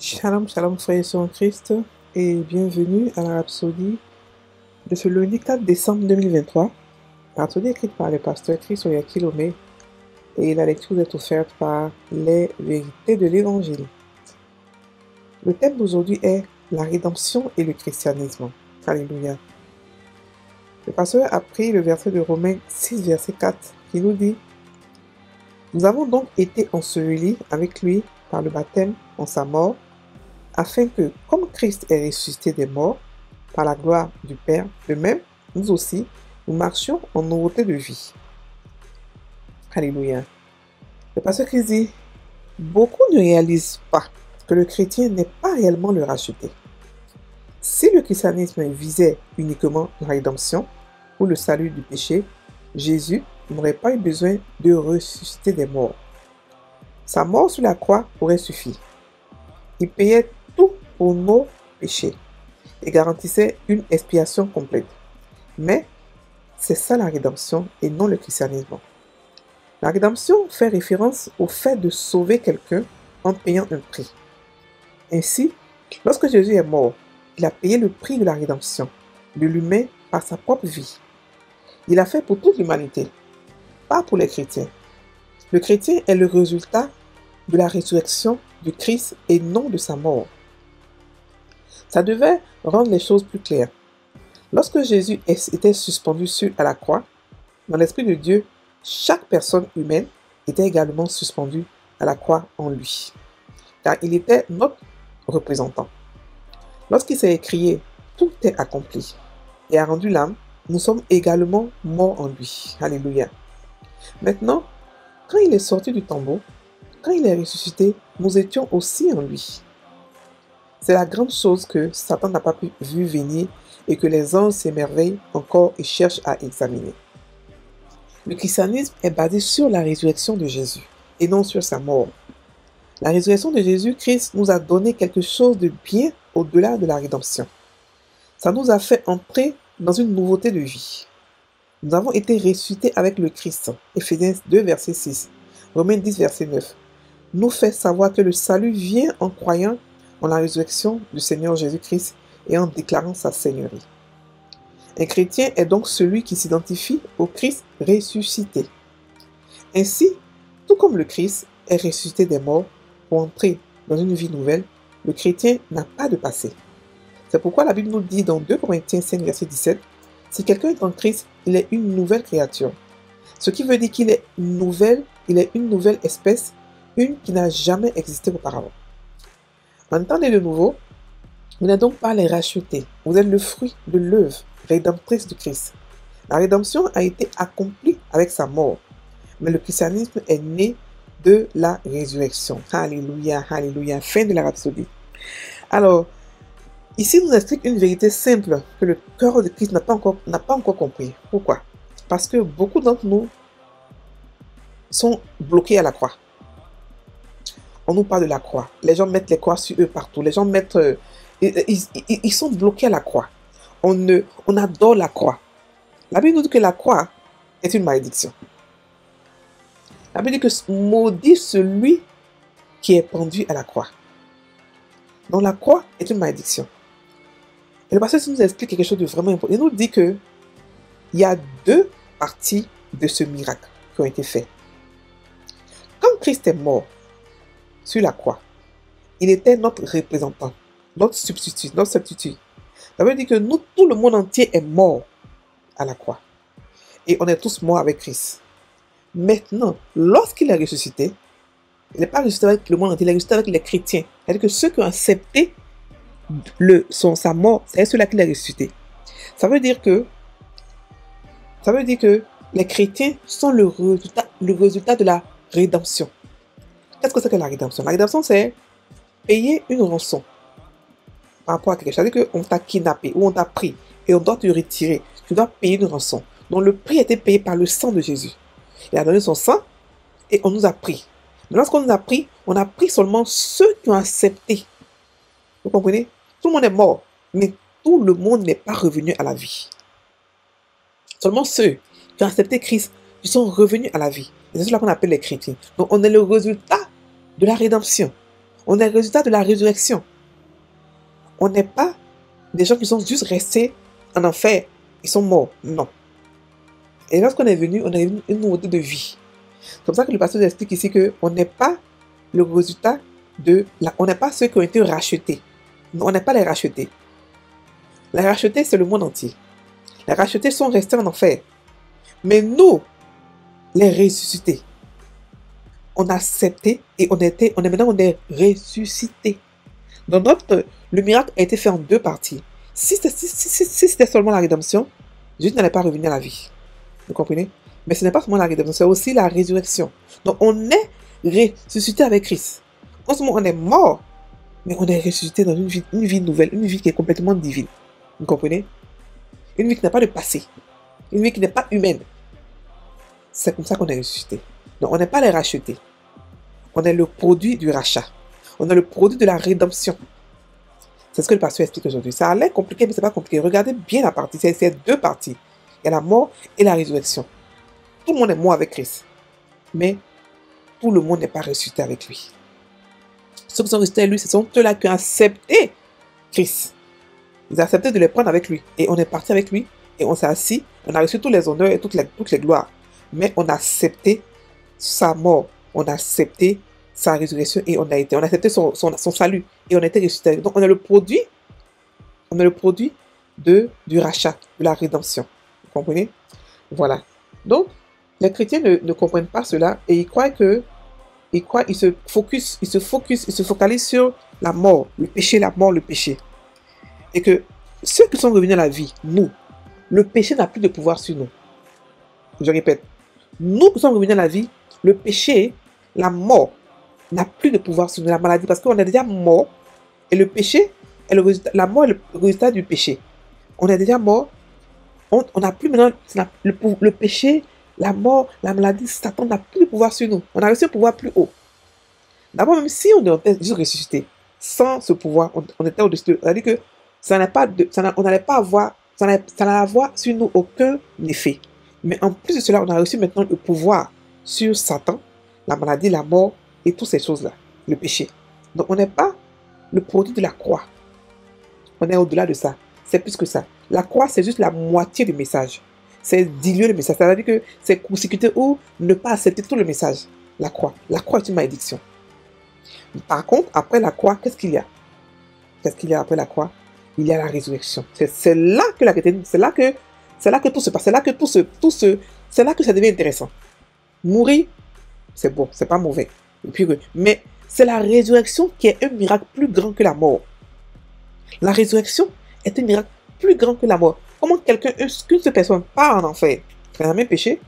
Shalom, shalom, frères et sœurs en Christ, et bienvenue à la Rhapsodie de ce lundi 4 décembre 2023. La Rhapsodie écrite par le pasteur Chris Oyakilome, et la lecture est offerte par les vérités de l'Évangile. Le thème d'aujourd'hui est la rédemption et le christianisme. Alléluia. Le pasteur a pris le verset de Romains 6, verset 4, qui nous dit « Nous avons donc été ensevelis avec lui par le baptême en sa mort, afin que, comme Christ est ressuscité des morts, par la gloire du Père, de même, nous aussi, nous marchions en nouveauté de vie. » Alléluia. Le pasteur Christ dit, beaucoup ne réalisent pas que le chrétien n'est pas réellement le racheté. Si le christianisme visait uniquement la rédemption ou le salut du péché, Jésus n'aurait pas eu besoin de ressusciter des morts. Sa mort sur la croix aurait suffi. Il payait tout pour nos péchés et garantissait une expiation complète. Mais c'est ça la rédemption et non le christianisme. La rédemption fait référence au fait de sauver quelqu'un en payant un prix. Ainsi, lorsque Jésus est mort, il a payé le prix de la rédemption de l'humain par sa propre vie. Il l'a fait pour toute l'humanité, pas pour les chrétiens. Le chrétien est le résultat de la résurrection du Christ et non de sa mort. Ça devait rendre les choses plus claires. Lorsque Jésus était suspendu à la croix, dans l'Esprit de Dieu, chaque personne humaine était également suspendue à la croix en lui, car il était notre représentant. Lorsqu'il s'est écrié « Tout est accompli » et a rendu l'âme, nous sommes également morts en lui. Alléluia. Maintenant, quand il est sorti du tombeau, quand il est ressuscité, nous étions aussi en lui. C'est la grande chose que Satan n'a pas pu vu venir et que les anges s'émerveillent encore et cherchent à examiner. Le christianisme est basé sur la résurrection de Jésus et non sur sa mort. La résurrection de Jésus-Christ nous a donné quelque chose de bien au-delà de la rédemption. Ça nous a fait entrer dans une nouveauté de vie. Nous avons été ressuscités avec le Christ. Éphésiens 2, verset 6. Romains 10, verset 9. Nous fait savoir que le salut vient en croyant en la résurrection du Seigneur Jésus-Christ et en déclarant sa seigneurie. Un chrétien est donc celui qui s'identifie au Christ ressuscité. Ainsi, tout comme le Christ est ressuscité des morts pour entrer dans une vie nouvelle, le chrétien n'a pas de passé. C'est pourquoi la Bible nous dit dans 2 Corinthiens 5, verset 17, « Si quelqu'un est en Christ, il est une nouvelle créature. » Ce qui veut dire qu'il est une nouvelle espèce, une qui n'a jamais existé auparavant. Entendez de nouveau, vous n'êtes donc pas les rachetés, vous êtes le fruit de l'œuvre rédemptrice de Christ. La rédemption a été accomplie avec sa mort, mais le christianisme est né de la résurrection. Alléluia, alléluia, fin de la Rhapsodie. Alors, ici, il nous explique une vérité simple que le cœur de Christ n'a pas encore compris. Pourquoi? Parce que beaucoup d'entre nous sont bloqués à la croix. On nous parle de la croix. Les gens mettent les croix sur eux partout. Les gens mettent... ils sont bloqués à la croix. On adore la croix. La Bible nous dit que la croix est une malédiction. La Bible dit que maudit celui qui est pendu à la croix. Donc la croix est une malédiction. Et le pasteur nous explique quelque chose de vraiment important. Il nous dit que il y a deux parties de ce miracle qui ont été faites. Quand Christ est mort sur la croix, il était notre représentant, notre substitut, notre substitut. Ça veut dire que nous, tout le monde entier est mort à la croix. Et on est tous morts avec Christ. Maintenant, lorsqu'il est ressuscité, il n'est pas ressuscité avec le monde entier, il est ressuscité avec les chrétiens. C'est-à-dire que ceux qui ont accepté sa mort, c'est ceux-là qu'il a ressuscité. Ça veut dire que les chrétiens sont le résultat de la rédemption. Qu'est-ce que c'est que la rédemption? La rédemption, c'est payer une rançon par rapport à quelque chose. C'est-à-dire qu'on t'a kidnappé ou on t'a pris et on doit te retirer. Tu dois payer une rançon. Donc le prix a été payé par le sang de Jésus. Il a donné son sang et on nous a pris. Mais lorsqu'on nous a pris, on a pris seulement ceux qui ont accepté. Vous comprenez? Tout le monde est mort, mais tout le monde n'est pas revenu à la vie. Seulement ceux qui ont accepté Christ, qui sont revenus à la vie. Et c'est cela qu'on appelle les chrétiens. Donc on est le résultat de la rédemption. On est le résultat de la résurrection. On n'est pas des gens qui sont juste restés en enfer. Ils sont morts. Non. Et lorsqu'on est venu, on a eu une nouveauté de vie. C'est comme ça que le pasteur explique ici qu'on n'est pas le résultat on n'est pas ceux qui ont été rachetés. Non, on n'est pas les rachetés. Les rachetés, c'est le monde entier. Les rachetés sont restés en enfer. Mais nous, les ressuscités, on a accepté et on est ressuscités. Le miracle a été fait en deux parties. Si c'était seulement la rédemption, Jésus n'allait pas revenir à la vie. Vous comprenez? Mais ce n'est pas seulement la rédemption, c'est aussi la résurrection. Donc on est ressuscité avec Christ. En ce moment, on est mort, mais on est ressuscité dans une vie nouvelle, une vie qui est complètement divine. Vous comprenez? Une vie qui n'a pas de passé. Une vie qui n'est pas humaine. C'est comme ça qu'on est ressuscité. Donc on n'est pas les rachetés. On est le produit du rachat. On est le produit de la rédemption. C'est ce que le pasteur explique aujourd'hui. Ça a l'air compliqué, mais ce n'est pas compliqué. Regardez bien la partie. C'est deux parties. Il y a la mort et la résurrection. Tout le monde est mort avec Christ. Mais tout le monde n'est pas ressuscité avec lui. Ceux qui sont ressuscités avec lui, ce sont ceux-là qui ont accepté Christ. Ils ont accepté de les prendre avec lui. Et on est parti avec lui. Et on s'est assis. On a reçu tous les honneurs et toutes les gloires. Mais on a accepté sa mort. On a accepté sa résurrection et on a accepté son salut. Et on a été ressuscité. Donc on est le produit du rachat, de la rédemption. Vous comprenez? Voilà. Donc, les chrétiens ne comprennent pas cela et ils se focalisent sur la mort, le péché. Et que ceux qui sont revenus à la vie, nous, le péché n'a plus de pouvoir sur nous. Je répète, nous qui sommes revenus à la vie, le péché, la mort, n'a plus de pouvoir sur nous, la maladie, parce qu'on est déjà mort, et le péché, la mort est le résultat du péché. On est déjà mort, on n'a plus maintenant, le péché, la mort, la maladie, Satan n'a plus de pouvoir sur nous. On a reçu un pouvoir plus haut. D'abord, même si on était juste ressuscité, sans ce pouvoir, on était au-dessus de... C'est-à-dire que on n'allait pas avoir, ça n'allait avoir sur nous aucun effet. Mais en plus de cela, on a reçu maintenant le pouvoir sur Satan, la maladie, la mort et toutes ces choses-là, le péché. Donc on n'est pas le produit de la croix. On est au-delà de ça. C'est plus que ça. La croix, c'est juste la moitié du message. C'est diluer le message. C'est-à-dire que c'est consécuter ou ne pas accepter tout le message. La croix. La croix est une malédiction. Par contre, après la croix, qu'est-ce qu'il y a? Qu'est-ce qu'il y a après la croix? Il y a la résurrection. C'est là que la chrétienté, c'est là que tout se passe. C'est là que c'est là que ça devient intéressant. Mourir, c'est bon, c'est pas mauvais. Et puis, mais c'est la résurrection qui est un miracle plus grand que la mort. La résurrection est un miracle plus grand que la mort. Comment qu'une seule personne part en enfer, fait un même péché,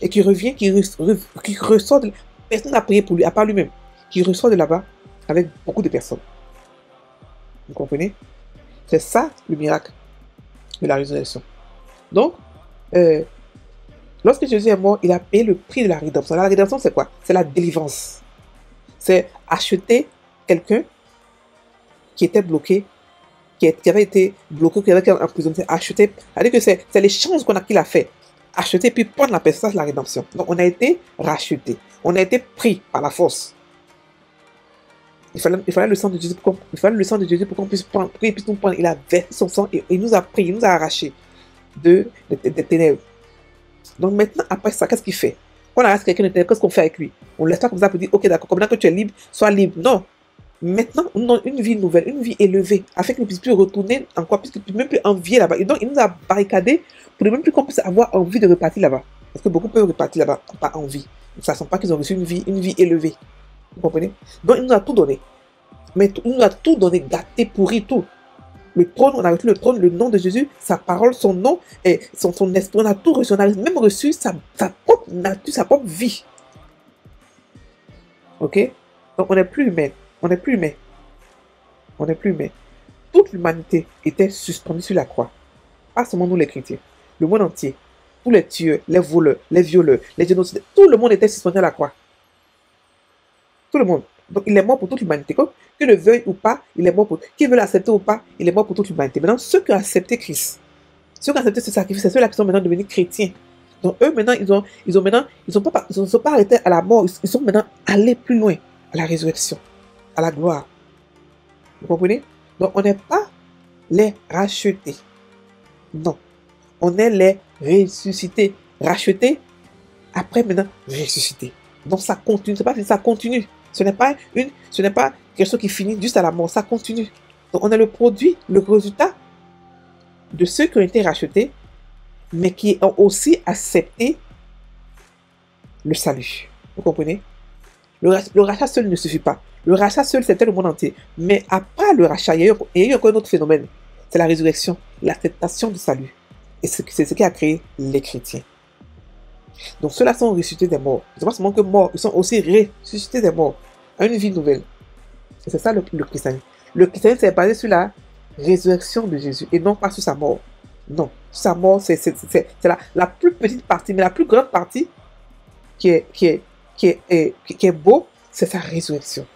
et qui revient, qui ressort de... Personne n'a prié pour lui, à part lui-même. Qui ressort de là-bas avec beaucoup de personnes. Vous comprenez? C'est ça le miracle de la résurrection. Donc, lorsque Jésus est mort, il a payé le prix de la rédemption. La rédemption, c'est quoi? C'est la délivrance. C'est acheter quelqu'un qui était bloqué, qui avait été bloqué, qui avait été emprisonné. C'est acheter. C'est-à-dire que c'est l'échange qu'il a fait. Acheter puis prendre la personne, c'est la rédemption. Donc, on a été racheté. On a été pris par la force. Il fallait le sang de Jésus pour qu'on puisse prendre, pour qu'il puisse nous prendre. Il a versé son sang et il nous a pris, il nous a arrachés des ténèbres. Donc maintenant, après ça, qu'est-ce qu'il fait? Quand on arrache quelqu'un de ténèbres, qu'est-ce qu'on fait avec lui? On ne laisse pas comme ça pour dire, ok, d'accord, maintenant que tu es libre, sois libre. Non. Maintenant, on donne une vie nouvelle, une vie élevée, afin qu'il ne puisse plus retourner encore, puisqu'il ne puisse même plus envier là-bas. Et donc, il nous a barricadés pour ne même plus qu'on puisse avoir envie de repartir là-bas. Parce que beaucoup peuvent repartir là-bas, pas envie. Ils ne savent pas qu'ils ont reçu une vie élevée. Vous comprenez? Donc, il nous a tout donné. Mais il nous a tout donné, gâté, pourri, tout. Le trône, on a reçu le trône, le nom de Jésus, sa parole, son nom, et son esprit, on a tout reçu. On a même reçu sa propre nature, sa propre vie. Ok? Donc, on n'est plus humain. On n'est plus humain. On n'est plus humain. Toute l'humanité était suspendue sur la croix. Pas seulement nous les chrétiens. Le monde entier. Tous les tueurs, les voleurs, les violeurs, les génocidaires. Tout le monde était suspendu à la croix. Tout le monde. Donc, il est mort pour toute l'humanité. Qu'il le veuille ou pas, il est mort pour... Qu'il veut l'accepter ou pas, il est mort pour toute l'humanité. Maintenant, ceux qui ont accepté Christ, ceux qui ont accepté ce sacrifice, c'est ceux-là qui sont maintenant devenus chrétiens. Donc, eux, maintenant, ils ne sont pas arrêtés à la mort. Ils sont maintenant allés plus loin, à la résurrection. à la gloire. Vous comprenez? Donc, on n'est pas les rachetés. Non. On est les ressuscités. Rachetés, après maintenant, ressuscités. Donc, ça continue. C'est pas ça continue. Ce n'est pas quelque chose qui finit juste à la mort. Ça continue. Donc, on a le produit, le résultat de ceux qui ont été rachetés, mais qui ont aussi accepté le salut. Vous comprenez? Le rachat seul ne suffit pas. Le rachat seul, c'était le monde entier. Mais après le rachat, il y a eu encore un autre phénomène. C'est la résurrection, l'acceptation du salut. Et c'est ce qui a créé les chrétiens. Donc ceux-là sont ressuscités des morts. Ils ne sont pas seulement que morts, ils sont aussi ressuscités des morts à une vie nouvelle. Et c'est ça le christianisme. Le christianisme, c'est basé sur la résurrection de Jésus et non pas sur sa mort. Non, sa mort, c'est la plus petite partie, mais la plus grande partie qui est beau, c'est sa résurrection.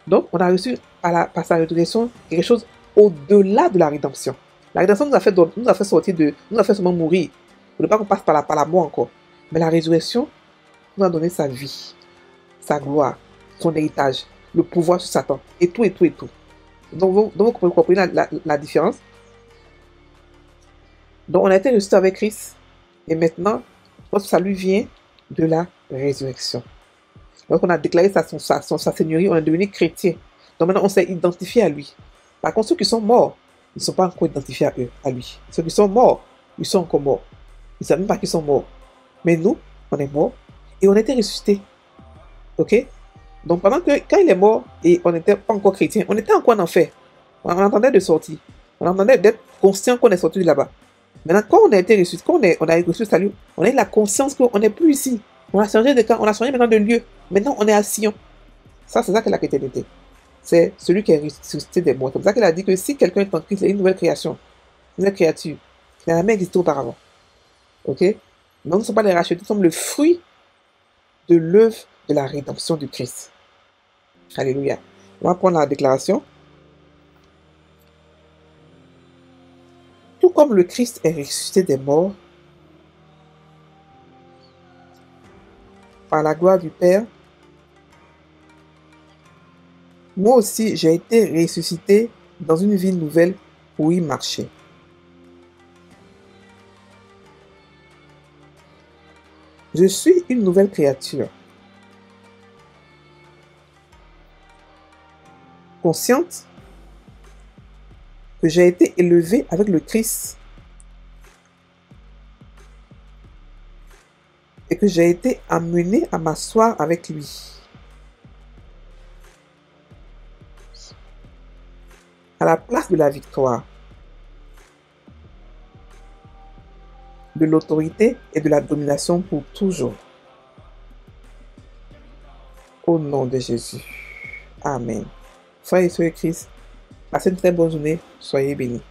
Donc, on a reçu par sa résurrection quelque chose au-delà de la rédemption. La rédemption nous a fait sortir nous a fait seulement mourir. Il ne faut pas qu'on passe par la mort encore. Mais la résurrection nous a donné sa vie, sa gloire, son héritage, le pouvoir sur Satan, et tout, et tout, et tout. Donc, vous comprenez la différence. Donc, on a été ressuscité avec Christ, et maintenant, notre salut vient de la résurrection. Donc, on a déclaré sa seigneurie, on est devenu chrétien. Donc, maintenant, on s'est identifié à lui. Par contre, ceux qui sont morts, ils ne sont pas encore identifiés à lui. Ceux qui sont morts, ils sont encore morts. Ils ne savent même pas qu'ils sont morts. Mais nous, on est morts et on a été ressuscités. Ok? Donc, quand il est mort et on n'était pas encore chrétien, on était encore en enfer. On entendait de sortir. On entendait d'être conscient qu'on est sorti de là-bas. Maintenant, quand on a été ressuscité, quand on a reçu le salut, on a eu la conscience qu'on n'est plus ici. On a changé de camp, on a changé maintenant de lieu. Maintenant, on est à Sion. Ça, c'est ça que la chrétienté. C'est celui qui est ressuscité des morts. C'est pour ça qu'il a dit que si quelqu'un est en Christ, il est une nouvelle création, une nouvelle créature. Il n'a jamais existé auparavant. Ok? Donc, nous ne sommes pas les rachetés, nous sommes le fruit de l'œuvre de la rédemption du Christ. Alléluia. On va prendre la déclaration. Tout comme le Christ est ressuscité des morts, par la gloire du Père, moi aussi j'ai été ressuscité dans une vie nouvelle pour y marcher. Je suis une nouvelle créature, consciente que j'ai été élevé avec le Christ et que j'ai été amené à m'asseoir avec lui. À la place de la victoire, de l'autorité et de la domination pour toujours. Au nom de Jésus. Amen. Frères et sœurs Christ, passez une très bonne journée. Soyez bénis.